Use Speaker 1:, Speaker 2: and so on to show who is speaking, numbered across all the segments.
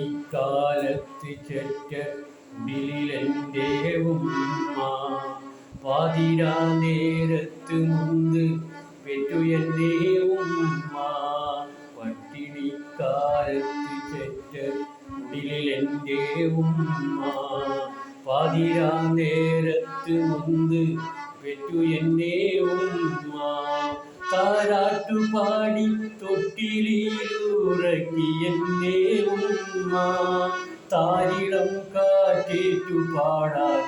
Speaker 1: പട്ടിണിക്കാലത്ത് ചെറ്റ കുടിലെൻ്റെ ഉമ്മ പാതിരാ നേരത്ത് മുന്ത് പെറ്റു എൻ്റെ ഉമ്മ. പട്ടിണിക്കാലത്ത് ചെറ്റ കുടിലെൻ്റെ ഉമ്മ പാതിരാ നേരത്ത് മുന്ത് പെറ്റു എൻ്റെ ഉമ്മ. താരാട്ടുപാടി തൊട്ടിലിലുറക്കി എൻ്റെ ഉമ്മ. താരിളം കാറ്റേറ്റു പാടാൻ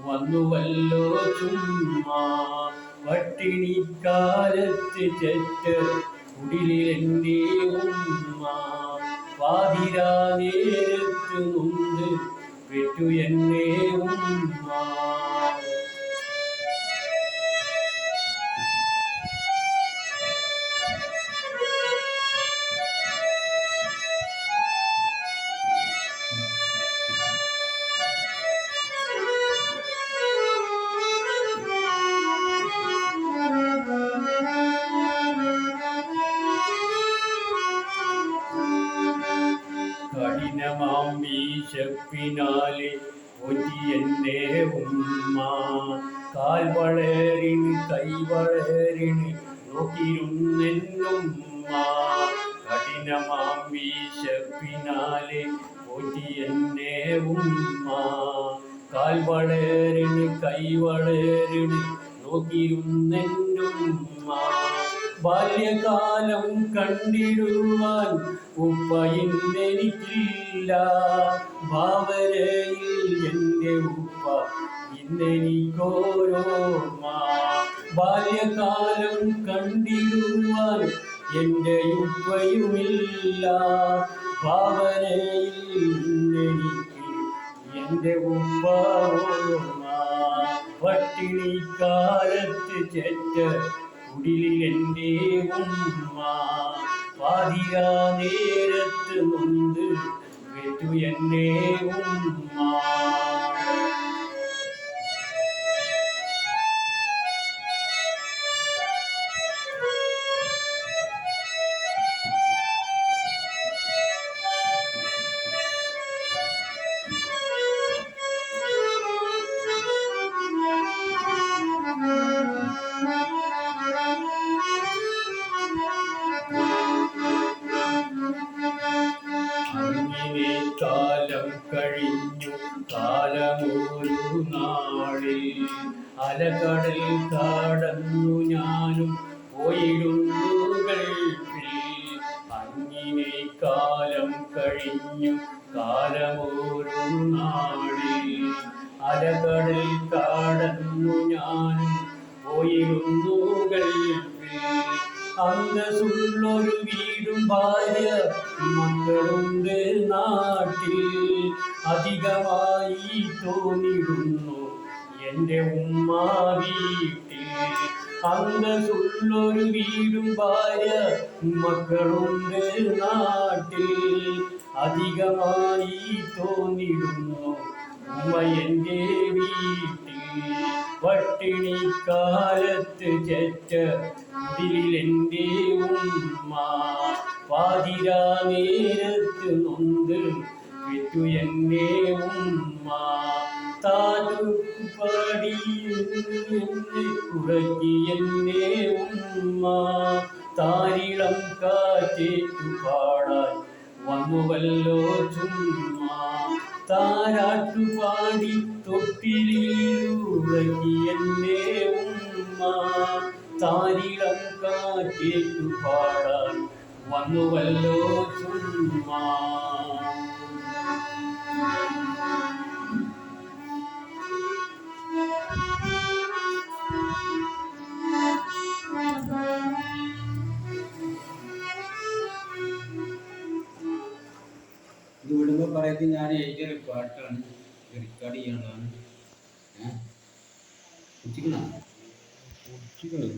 Speaker 1: വന്നുവല്ലോ ചുമ്മാ. പട്ടിണിക്കാലത്ത് ചെറ്റ കുടിലെൻ്റെ ഉമ്മ പാതിരാ നേരത്ത് മുന്ത് പെറ്റു എൻ്റെ ഉമ്മ. കഠിനമാം വീശപ്പിനാലെ ഒറ്റിയെൻ്റെ ഉമ്മ. കാൽ വളരിന് കൈ വളരിന് നോക്കിയിരുന്നെന്നുമ്മ. കഠിനമാം വീശപ്പിനാലെ ഒറ്റിയെൻ്റെ ഉമ്മ. കാൽ വളരിന് കൈ വളരിന് നോക്കിയിരുന്നെന്നുമ്മ. ബാല്യകാലം കണ്ടിടുവാൻ ഉപ്പ ഇന്നെനിക്കില്ല. ഭാവനയിൽ എൻ്റെ ഉപ്പ ഇന്നെനിക്കോരോർമ്മ. ബാല്യകാലം കണ്ടിടുവാൻ എൻ്റെ ഉപ്പയുമില്ല. ഭാവനയിൽ ഇന്നെനിക്ക് എൻ്റെ ഉപ്പ ഓർമ്മ. പട്ടിണിക്കാലത്ത് ചെറ്റ കുടിലെൻ്റെ ഉമ്മ പാതിരാ നേരത്ത് മുന്ത് പെറ്റു എൻ്റെ ഉമ്മ. കാലം കഴിഞ്ഞു കാലമൊരു നാളിൽ അലകടൽ കടന്നു ഞാനും പോയിരുന്നു ഗൾഫിൽ. അങ്ങനെ കാലം കഴിഞ്ഞു കാലമൊരു നാളിൽ അലകടൽ കടന്നു ഞാനും പോയിരുന്നു ഗൾഫിൽ. അന്തസ്സുള്ളൊരു വീടും ഭാര്യ മക്കളുണ്ട് നാട്ടിൽ. അധികമായി തോന്നിടുന്നു എൻ്റെ ഉമ്മ വീട്ടിൽ. അന്തസ്സുള്ളൊരു വീടും ഭാര്യ മക്കളുണ്ട് നാട്ടിൽ. അധികമായി തോന്നിടുന്നു ഉമ്മ എൻ്റെ വീട്ടിൽ. പട്ടിണിക്കാലത്ത് ചെറ്റ കുടിലെൻ്റെ ഉമ്മ പാതിരാ നേരത്ത് നൊന്ത് പെറ്റു എൻ്റെ ഉമ്മ. താരാട്ടുപാടി എന്നെ ഉറക്കി എൻ്റെ ഉമ്മ. താരിളം കാറ്റേറ്റു പാടാൻ വന്നുവല്ലോ ചുമ്മാ. താരാട്ടുപാടി തൊട്ടിലിലുറക്കി എൻ്റെ ഉമ്മ. താരിളം കാറ്റേറ്റു പാടാൻ വന്നുവല്ലോ ചുമ്മാ.
Speaker 2: ഇത് വിടുമ്പോൾ പറയുന്നത് ഞാൻ എഴുതിയൊരു പാട്ടാണ്, റെക്കോർഡ് ചെയ്യേണ്ടതാണ്. ഉച്ചയ്ക്ക്
Speaker 1: കുടിച്ചിക്കണ്